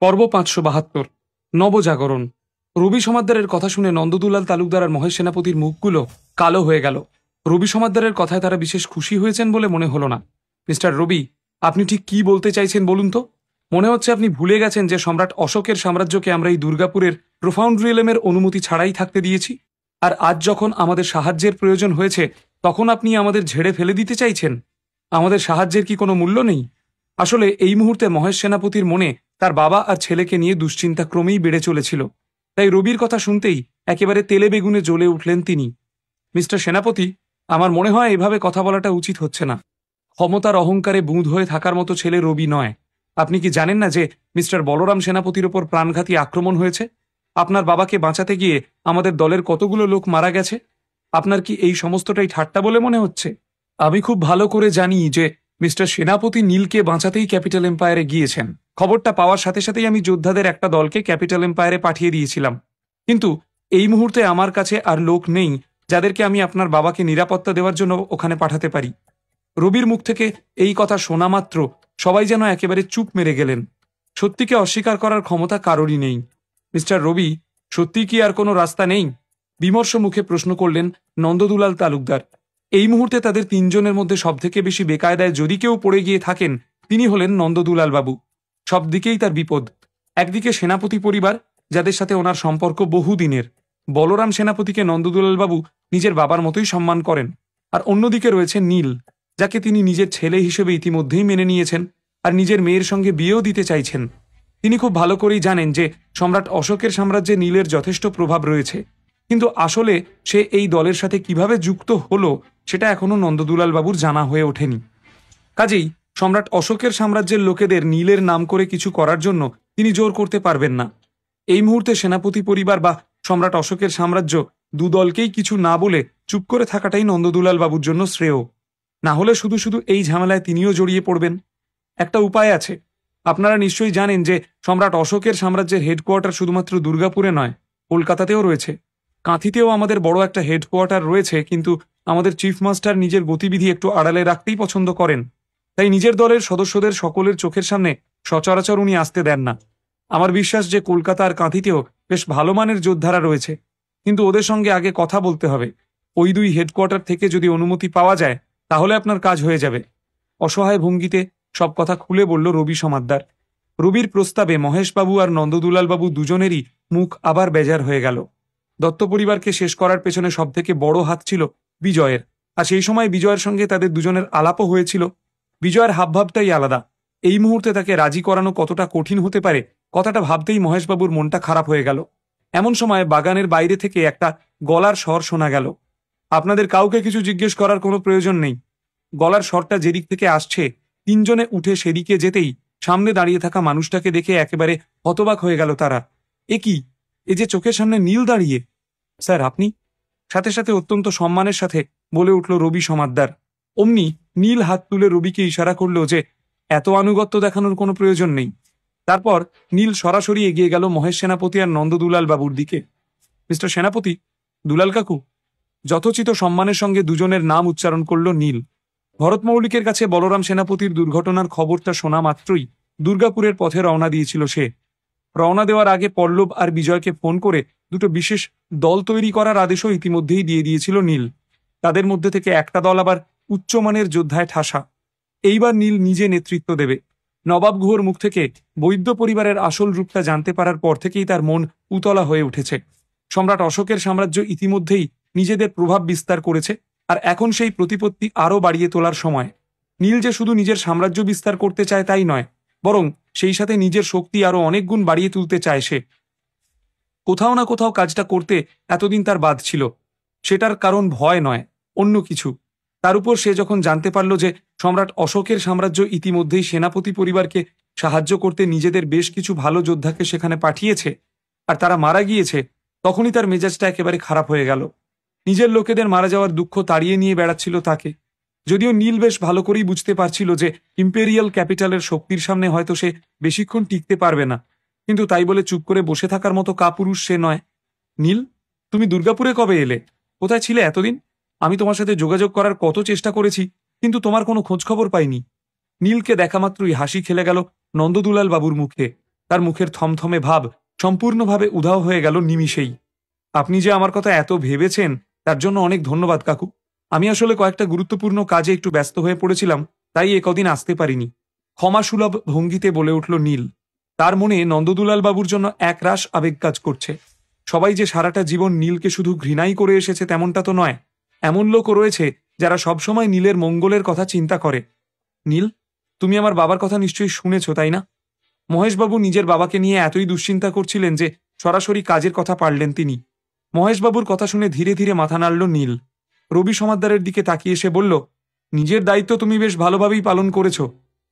পর্ব ৫৭২ নবজাগরণ। রবি সমাদ্দারের কথা শুনে নন্দদুলাল তালুকদার আর মহেশ সেনাপতির মুখগুলো কালো হয়ে গেল। রবি সমাদ্দারের কথায় তারা বিশেষ খুশি হয়েছেন বলে মনে হলো না। মিস্টার রবি, আপনি ঠিক কি বলতে চাইছেন বলুন তো? মনে হচ্ছে আপনি ভুলে গেছেন যে সম্রাট অশোকের সাম্রাজ্যকে আমরা এই দুর্গাপুরের প্রোফাউন্ড রিয়েলেমের অনুমতি ছাড়াই থাকতে দিয়েছি, আর আজ যখন আমাদের সাহায্যের প্রয়োজন হয়েছে তখন আপনি আমাদের ঝেড়ে ফেলে দিতে চাইছেন। আমাদের সাহায্যের কি কোনো মূল্য নেই? আসলে এই মুহূর্তে মহেশ সেনাপতির মনে তার বাবা আর ছেলেকে নিয়ে দুশ্চিন্তা ক্রমেই বেড়ে চলেছিল। তাই রবির কথা শুনতেই একেবারে তেলে বেগুনে জ্বলে উঠলেন তিনি। মিস্টার সেনাপতি, আমার মনে হয় এভাবে কথা বলাটা উচিত হচ্ছে না। ক্ষমতার অহংকারে বুঁদ হয়ে থাকার মতো ছেলে রবি নয়। আপনি কি জানেন না যে মিস্টার বলরাম সেনাপতির ওপর প্রাণঘাতী আক্রমণ হয়েছে? আপনার বাবাকে বাঁচাতে গিয়ে আমাদের দলের কতগুলো লোক মারা গেছে। আপনার কি এই সমস্তটাই ঠাট্টা বলে মনে হচ্ছে? আমি খুব ভালো করে জানি যে মিস্টার সেনাপতি নীলকে বাঁচাতেই ক্যাপিটাল এম্পায়ারে গিয়েছেন। খবরটা পাওয়ার সাথে সাথেই আমি যোদ্ধাদের একটা দলকে ক্যাপিটাল এম্পায়ারে পাঠিয়ে দিয়েছিলাম। কিন্তু এই মুহূর্তে আমার কাছে আর লোক নেই যাদেরকে আমি আপনার বাবাকে নিরাপত্তা দেওয়ার জন্য ওখানে পাঠাতে পারি। রবির মুখ থেকে এই কথা শোনা মাত্র সবাই যেন একেবারে চুপ মেরে গেলেন। সত্যিকে অস্বীকার করার ক্ষমতা কারোরই নেই। মিস্টার রবি, সত্যি কি আর কোনো রাস্তা নেই? বিমর্ষ মুখে প্রশ্ন করলেন নন্দদুলাল তালুকদার। এই মুহূর্তে তাদের তিনজনের মধ্যে সবথেকে বেশি বেকায়দায় যদি কেউ পড়ে গিয়ে থাকেন তিনি হলেন নন্দদুলাল বাবু। সব দিকেই তার বিপদ। একদিকে সেনাপতি পরিবার, যাদের সাথে ওনার সম্পর্ক বহুদিনের। বলরাম সেনাপতিকে নন্দদুলাল বাবু নিজের বাবার মতোই সম্মান করেন। আর অন্যদিকে রয়েছে নীল, যাকে তিনি নিজের ছেলে হিসেবে ইতিমধ্যেই মেনে নিয়েছেন আর নিজের মেয়ের সঙ্গে বিয়েও দিতে চাইছেন। তিনি খুব ভালো করেই জানেন যে সম্রাট অশোকের সাম্রাজ্যে নীলের যথেষ্ট প্রভাব রয়েছে, কিন্তু আসলে সে এই দলের সাথে কিভাবে যুক্ত হলো সেটা এখনো নন্দদুলাল বাবুর জানা হয়ে ওঠেনি। কাজেই সম্রাট অশোকের সাম্রাজ্যের লোকেদের নীলের নাম করে কিছু করার জন্য তিনি জোর করতে পারবেন না। এই মুহূর্তে সেনাপতি পরিবার বা সম্রাট অশোকের সাম্রাজ্য দুদলকেই কিছু না বলে চুপ করে থাকাটাই নন্দদুলাল বাবুর জন্য শ্রেয়। না হলে শুধু শুধু এই ঝামেলায় তিনিও জড়িয়ে পড়বেন। একটা উপায় আছে। আপনারা নিশ্চয়ই জানেন যে সম্রাট অশোকের সাম্রাজ্যের হেডকোয়ার্টার শুধুমাত্র দুর্গাপুরে নয়, কলকাতাতেও রয়েছে। কাঁথিতেও আমাদের বড় একটা হেডকোয়ার্টার রয়েছে, কিন্তু আমাদের চিফ মাস্টার নিজের গতিবিধি একটু আড়ালে রাখতেই পছন্দ করেন। তাই নিজের দলের সদস্যদের সকলের চোখের সামনে সচরাচর উনি আসতে দেন না। আমার বিশ্বাস যে কলকাতা আর কাঁথিতেও বেশ ভালো মানের যোদ্ধারা রয়েছে, কিন্তু ওদের সঙ্গে আগে কথা বলতে হবে। ওই দুই হেডকোয়ার্টার থেকে যদি অনুমতি পাওয়া যায় তাহলে আপনার কাজ হয়ে যাবে। অসহায় ভঙ্গিতে সব কথা খুলে বলল রবি সমাদ্দার। রবির প্রস্তাবে মহেশবাবু আর নন্দদুলাল বাবু দুজনেরই মুখ আবার বেজার হয়ে গেল। দত্ত পরিবারকে শেষ করার পেছনে সব থেকে বড় হাত ছিল বিজয়ের, আর সেই সময় বিজয়ের সঙ্গে তাদের দুজনের আলাপও হয়েছিল। বিজয়ের হাবভাবটাই আলাদা। এই মুহূর্তে তাকে রাজি করানো কতটা কঠিন হতে পারে কথাটা ভাবতেই মহেশবাবুর মনটা খারাপ হয়ে গেল। এমন সময় বাগানের বাইরে থেকে একটা গলার স্বর শোনা গেল। আপনাদের কাউকে কিছু জিজ্ঞেস করার কোনো প্রয়োজন নেই। গলার স্বরটা যেদিক থেকে আসছে তিনজনে উঠে সেদিকে যেতেই সামনে দাঁড়িয়ে থাকা মানুষটাকে দেখে একেবারে হতবাক হয়ে গেল তারা। এ কি, এ যে চোখের সামনে নীল দাঁড়িয়ে! স্যার, আপনি? সাথে সাথে অত্যন্ত সম্মানের সাথে বলে উঠল রবি সমাদ্দার। অমনি নীল হাত তুলে রবিকে ইশারা করল যে এত আনুগত্য দেখানোর কোনো প্রয়োজন নেই। তারপর নীল সরাসরি এগিয়ে গেল মহেশ সেনাপতি আর নন্দদুলাল বাবুর দিকে। মিস্টার সেনাপতি, দুলাল কাকু। যথোচিত সম্মানের সঙ্গে দুজনের নাম উচ্চারণ করল নীল। ভরত মৌলিকের কাছে বলরাম সেনাপতির দুর্ঘটনার খবরটা শোনা মাত্রই দুর্গাপুরের পথে রওনা দিয়েছিল সে। রওনা দেওয়ার আগে পল্লব আর বিজয়কে ফোন করে দুটো বিশেষ দল তৈরি করার আদেশও ইতিমধ্যেই দিয়ে দিয়েছিল নীল। তাদের মধ্যে থেকে একটা দল আবার উচ্চমানের যোদ্ধায় ঠাসা। এইবার নীল নিজে নেতৃত্ব দেবে। নবাব গুহর মুখ থেকে বৈদ্য পরিবারের আসল রূপটা জানতে পারার পর থেকেই তার মন উতলা হয়ে উঠেছে। সম্রাট অশোকের সাম্রাজ্য ইতিমধ্যেই নিজেদের প্রভাব বিস্তার করেছে, আর এখন সেই প্রতিপত্তি আরও বাড়িয়ে তোলার সময়। নীল যে শুধু নিজের সাম্রাজ্য বিস্তার করতে চায় তাই নয়, বরং সেই সাথে নিজের শক্তি আরও অনেক গুণ বাড়িয়ে তুলতে চায় সে। কোথাও না কোথাও কাজটা করতে এতদিন তার বাদ ছিল। সেটার কারণ ভয় নয়, অন্য কিছু। তার উপর সে যখন জানতে পারল যে সম্রাট অশোকের সাম্রাজ্য ইতিমধ্যেই সেনাপতি পরিবারকে সাহায্য করতে নিজেদের বেশ কিছু ভালো যোদ্ধাকে সেখানে পাঠিয়েছে, আর তারা মারা গিয়েছে, তখনই তার মেজাজটা একেবারে খারাপ হয়ে গেল। নিজের লোকেদের মারা যাওয়ার দুঃখ তাড়িয়ে নিয়ে বেড়াচ্ছিল তাকে। যদিও নীল বেশ ভালো করেই বুঝতে পারছিল যে ইম্পেরিয়াল ক্যাপিটালের শক্তির সামনে হয়তো সে বেশিক্ষণ টিকতে পারবে না, কিন্তু তাই বলে চুপ করে বসে থাকার মতো কাপুরুষ সে নয়। নীল, তুমি দুর্গাপুরে কবে এলে? কোথায় ছিলে এতদিন? আমি তোমার সাথে যোগাযোগ করার কত চেষ্টা করেছি, কিন্তু তোমার কোনো খোঁজখবর পাইনি। নীলকে দেখা মাত্রই হাসি খেলে গেল নন্দদুলাল বাবুর মুখে। তার মুখের থমথমে ভাব সম্পূর্ণভাবে উধাও হয়ে গেল নিমিষেই। আপনি যে আমার কথা এত ভেবেছেন তার জন্য অনেক ধন্যবাদ কাকু। আমি আসলে কয়েকটা গুরুত্বপূর্ণ কাজে একটু ব্যস্ত হয়ে পড়েছিলাম, তাই একদিন আসতে পারিনি। ক্ষমাসুলভ ভঙ্গিতে বলে উঠল নীল। তার মনে নন্দদুলাল বাবুর জন্য একরাশ আবেগ কাজ করছে। সবাই যে সারাটা জীবন নীলকে শুধু ঘৃণাই করে এসেছে তেমনটা তো নয়। এমন লোকও রয়েছে যারা সবসময় নীলের মঙ্গলের কথা চিন্তা করে। নীল, তুমি আমার বাবার কথা নিশ্চয়ই শুনেছ, তাই না? মহেশবাবু নিজের বাবাকে নিয়ে এতই দুশ্চিন্তা করছিলেন যে সরাসরি কাজের কথা পারলেন তিনি। মহেশবাবুর কথা শুনে ধীরে ধীরে মাথা নাড়ল নীল। রবি সমাদ্দারের দিকে তাকিয়ে এসে বলল, নিজের দায়িত্ব তুমি বেশ ভালোভাবেই পালন করেছ।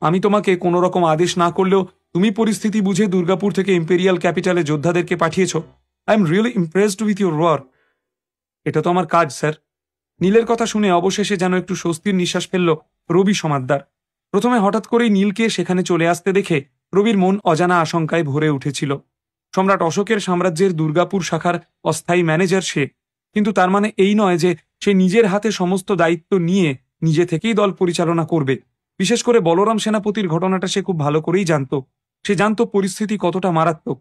আমি তোমাকে কোনো রকম আদেশ না করলেও তুমি পরিস্থিতি বুঝে দুর্গাপুর থেকে ইম্পেরিয়াল ক্যাপিটালে যোদ্ধাদেরকে পাঠিয়েছ। I am really impressed with your work. এটা তো আমার কাজ, স্যার। নীলের কথা শুনে অবশেষে যেন একটু স্বস্তির নিঃশ্বাস ফেলল রবি সমাদ্দার। প্রথমে হঠাৎ করেই নীলকে সেখানে চলে আসতে দেখে রবির মন অজানা আশঙ্কায় ভরে উঠেছিল। সম্রাট অশোকের সাম্রাজ্যের দুর্গাপুর শাখার অস্থায়ী ম্যানেজার সে, কিন্তু তার মানে এই নয় যে সে নিজের হাতে সমস্ত দায়িত্ব নিয়ে নিজে থেকেই দল পরিচালনা করবে। বিশেষ করে বলরাম সেনাপতির ঘটনাটা সে খুব ভালো করেই জানত। সে জানত পরিস্থিতি কতটা মারাত্মক।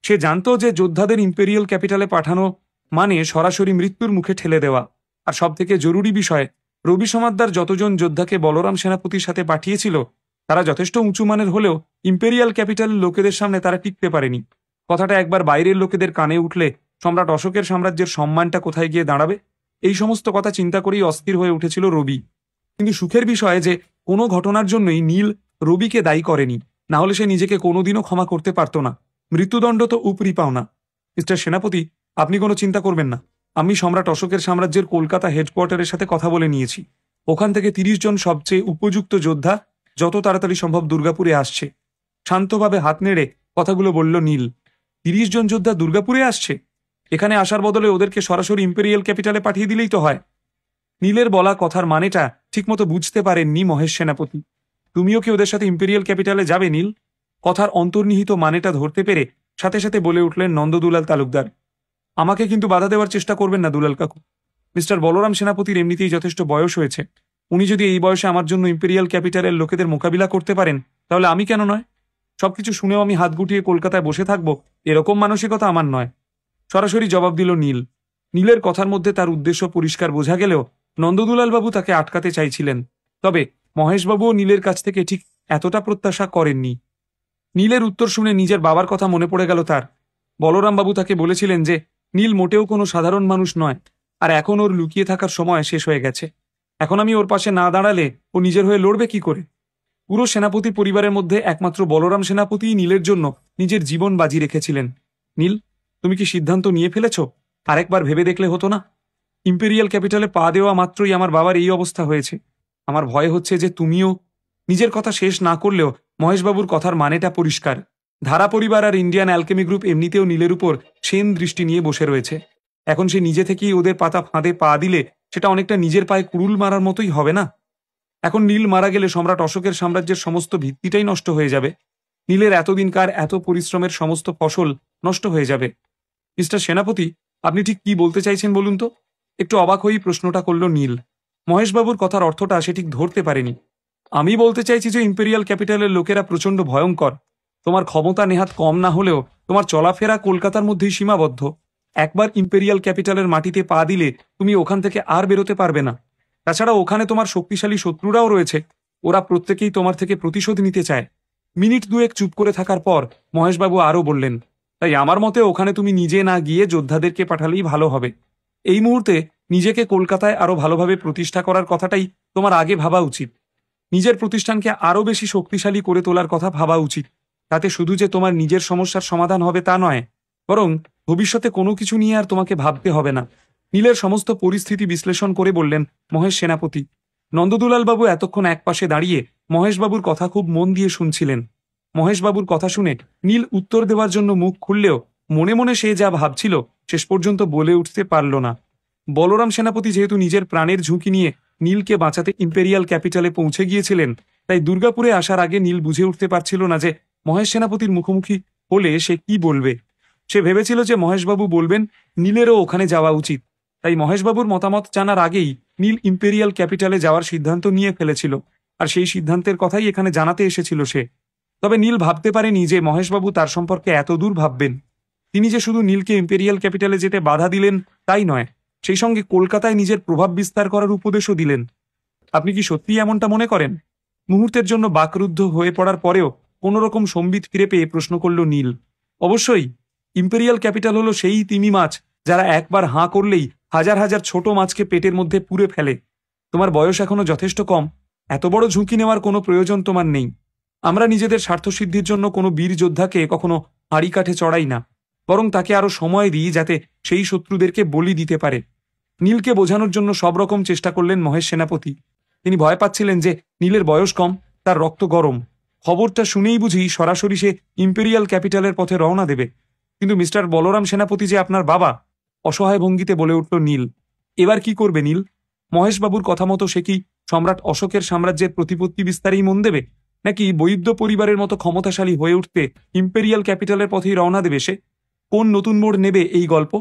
সে জানত যে যোদ্ধাদের ইম্পেরিয়াল ক্যাপিটালে পাঠানো মানে সরাসরি মৃত্যুর মুখে ঠেলে দেওয়া। আর সবথেকে জরুরি বিষয়, রবি সমাদ্দার যতজন যোদ্ধাকে বলরাম সেনাপতির সাথে পাঠিয়েছিল তারা যথেষ্ট উঁচু মানের হলেও ইম্পেরিয়াল ক্যাপিটালের লোকেদের সামনে তারা টিকতে পারেনি। কথাটা একবার বাইরের লোকেদের কানে উঠলে সম্রাট অশোকের সাম্রাজ্যের সম্মানটা কোথায় গিয়ে দাঁড়াবে, এই সমস্ত কথা চিন্তা করেই অস্থির হয়ে উঠেছিল রবি। কিন্তু সুখের বিষয় যে কোনো ঘটনার জন্যই নীল রবিকে দায়ী করেনি, না হলে সে নিজেকে কোনোদিনও ক্ষমা করতে পারত না। মৃত্যুদণ্ড তো উপরি পাওনা। মিস্টার সেনাপতি, আপনি কোনো চিন্তা করবেন না। আমি সম্রাট অশোকের সাম্রাজ্যের কলকাতা হেডকোয়ার্টারের সাথে কথা বলে নিয়েছি। ওখান থেকে 30 জন সবচেয়ে উপযুক্ত যোদ্ধা যত তাড়াতাড়ি সম্ভব দুর্গাপুরে আসছে। শান্তভাবে হাত নেড়ে কথাগুলো বলল নীল। 30 জন যোদ্ধা দুর্গাপুরে আসছে? এখানে আসার বদলে ওদেরকে সরাসরি ইম্পেরিয়াল ক্যাপিটালে পাঠিয়ে দিলেই তো হয়। নীলের বলা কথার মানেটা ঠিকমতো বুঝতে পারেননি মহেশ সেনাপতি। তুমিও কি ওদের সাথে ইম্পেরিয়াল ক্যাপিটালে যাবে নীল? কথার অন্তর্নিহিত মানেটা ধরতে পেরে সাথে সাথে বলে উঠলেন নন্দদুলাল তালুকদার। আমাকে কিন্তু বাধা দেওয়ার চেষ্টা করবেন না দুলাল কাকু। মিস্টার বলরাম সেনাপতির এমনিতেই যথেষ্ট বয়স হয়েছে। উনি যদি এই বয়সে আমার জন্য ইম্পেরিয়াল ক্যাপিটালের লোকেদের মোকাবিলা করতে পারেন, তাহলে আমি কেন নয়? সবকিছু শুনেও আমি হাত গুটিয়ে কলকাতায় বসে থাকবো, এরকম মানসিকতা আমার নয়। সরাসরি জবাব দিল নীল। নীলের কথার মধ্যে তার উদ্দেশ্য পরিষ্কার বোঝা গেলেও নন্দদুলালবাবু তাকে আটকাতে চাইছিলেন। তবে মহেশবাবুও নীলের কাছ থেকে ঠিক এতটা প্রত্যাশা করেননি। নীলের উত্তর শুনে নিজের বাবার কথা মনে পড়ে গেল তার। বলরামবাবু তাকে বলেছিলেন যে নীল মোটেও কোনো সাধারণ মানুষ নয়, আর এখন ওর লুকিয়ে থাকার সময় শেষ হয়ে গেছে। এখন আমি ওর পাশে না দাঁড়ালে ও নিজের হয়ে লড়বে কি করে? পুরো সেনাপতি পরিবারের মধ্যে একমাত্র বলরাম সেনাপতিই নীলের জন্য নিজের জীবন বাজি রেখেছিলেন। নীল, তুমি কি সিদ্ধান্ত নিয়ে ফেলেছ? আরেকবার ভেবে দেখলে হতো না? ইম্পেরিয়াল ক্যাপিটালে পা দেওয়া মাত্রই আমার বাবার এই অবস্থা হয়েছে। আমার ভয় হচ্ছে যে তুমিও। নিজের কথা শেষ না করলেও মহেশবাবুর কথার মানেটা পরিষ্কার। ধারা পরিবার আর ইন্ডিয়ান অ্যালকেমি গ্রুপ এমনিতেও নীলের উপর সেন দৃষ্টি নিয়ে বসে রয়েছে। এখন সে নিজে থেকেই ওদের পাতা ফাঁদে পা দিলে সেটা অনেকটা নিজের পায়ে কুড়ুল মারার মতোই হবে না? এখন নীল মারা গেলে সম্রাট অশোকের সাম্রাজ্যের সমস্ত ভিত্তিটাই নষ্ট হয়ে যাবে। নীলের এতদিনকার এত পরিশ্রমের সমস্ত ফসল নষ্ট হয়ে যাবে। মিস্টার সেনাপতি, আপনি ঠিক কি বলতে চাইছেন বলুন তো? একটু অবাক হয়েই প্রশ্নটা করল নীল। মহেশবাবুর কথার অর্থটা সে ঠিক ধরতে পারেনি। আমি বলতে চাইছি যে ইম্পেরিয়াল ক্যাপিটালের লোকেরা প্রচন্ড ভয়ঙ্কর। তোমার ক্ষমতা নেহাত কম না হলেও তোমার চলাফেরা কলকাতার মধ্যেই সীমাবদ্ধ। একবার ইম্পেরিয়াল ক্যাপিটালের মাটিতে পা দিলে তুমি ওখান থেকে আর বেরোতে পারবে না। তাছাড়া ওখানে তোমার শক্তিশালী শত্রুরাও রয়েছে। ওরা প্রত্যেকেই তোমার থেকে প্রতিশোধ নিতে চায়। মিনিট দুয়েক চুপ করে থাকার পর মহেশবাবু আরও বললেন, তাই আমার মতে ওখানে তুমি নিজে না গিয়ে যোদ্ধাদেরকে পাঠালেই ভালো হবে। এই মুহূর্তে নিজেকে কলকাতায় আরো ভালোভাবে প্রতিষ্ঠা করার কথাটাই তোমার আগে ভাবা উচিত। নিজের প্রতিষ্ঠানকে আরো বেশি শক্তিশালী করে তোলার কথা ভাবা উচিত। তাতে শুধু যে তোমার নিজের সমস্যার সমাধান হবে তা নয়, বরং ভবিষ্যতে কোনো কিছু নিয়ে আর তোমাকে ভাবতে হবে না। নীলের সমস্ত পরিস্থিতি বিশ্লেষণ করে বললেন মহেশ সেনাপতি। নন্দদুলালবাবু এতক্ষণ একপাশে দাঁড়িয়ে মহেশবাবুর কথা খুব মন দিয়ে শুনছিলেন। মহেশবাবুর কথা শুনে নীল উত্তর দেওয়ার জন্য মুখ খুললেও মনে মনে সে যা ভাবছিল শেষ পর্যন্ত বলে উঠতে পারল না। বলরাম সেনাপতি যেহেতু নিজের প্রাণের ঝুঁকি নিয়ে নীলকে বাঁচাতে ইম্পেরিয়াল ক্যাপিটালে পৌঁছে গিয়েছিলেন, তাই দুর্গাপুরে আসার আগে নীল বুঝে উঠতে পারছিল না যে মহেশ সেনাপতির মুখোমুখি হলে সে কি বলবে। সে ভেবেছিল যে মহেশবাবু বলবেন নীলেরও ওখানে যাওয়া উচিত। তাই মহেশবাবুর মতামত জানার আগেই নীল ইম্পেরিয়াল ক্যাপিটালে যাওয়ার সিদ্ধান্ত নিয়ে ফেলেছিল, আর সেই সিদ্ধান্তের কথাই এখানে জানাতে এসেছিল সে। তবে নীল ভাবতে পারেনি যে মহেশবাবু তার সম্পর্কে এত দূর ভাববেন। তিনি যে শুধু নীলকে ইম্পেরিয়াল ক্যাপিটালে যেতে বাধা দিলেন তাই নয়, সেই সঙ্গে কলকাতায় নিজের প্রভাব বিস্তার করার উপদেশও দিলেন। আপনি কি সত্যিই এমনটা মনে করেন? মুহূর্তের জন্য বাকরুদ্ধ হয়ে পড়ার পরেও কোনো রকম সম্বিত ফিরে পেয়ে প্রশ্ন করল নীল। অবশ্যই। ইম্পেরিয়াল ক্যাপিটাল হলো সেই তিমি মাছ যারা একবার হাঁ করলেই হাজার হাজার ছোট মাছকে পেটের মধ্যে পুরে ফেলে। তোমার বয়স এখনো যথেষ্ট কম, এত বড় ঝুঁকি নেওয়ার কোনো প্রয়োজন তোমার নেই। আমরা নিজেদের স্বার্থসিদ্ধির জন্য কোনো বীর যোদ্ধাকে কখনো হাড়ি কাঠে চড়াই না, বরং তাকে আরো সময় দিই যাতে সেই শত্রুদেরকে বলি দিতে পারে। নীলকে বোঝানোর জন্য সব রকম চেষ্টা করলেন মহেশ সেনাপতি। তিনি ভয় পাচ্ছিলেন যে নীলের বয়স কম, তার রক্ত গরম, খবরটা শুনেই বুঝি সরাসরি সে ইম্পেরিয়াল ক্যাপিটালের পথে রওনা দেবে। কিন্তু মিস্টার বলরাম সেনাপতি যে আপনার বাবা, অসহায় ভঙ্গিতে বলে উঠল নীল। এবার কি করবে নীল? মহেশবাবুর কথা মতো সে কি সম্রাট অশোকের সাম্রাজ্যের প্রতিপত্তি বিস্তারেই মন দেবে, নাকি বৈদ্য পরিবারের মতো ক্ষমতাশালী হয়ে উঠতে ইম্পেরিয়াল ক্যাপিটালের পথেই রওনা দেবে সে? কোন নতুন মোড় নেবে এই গল্প?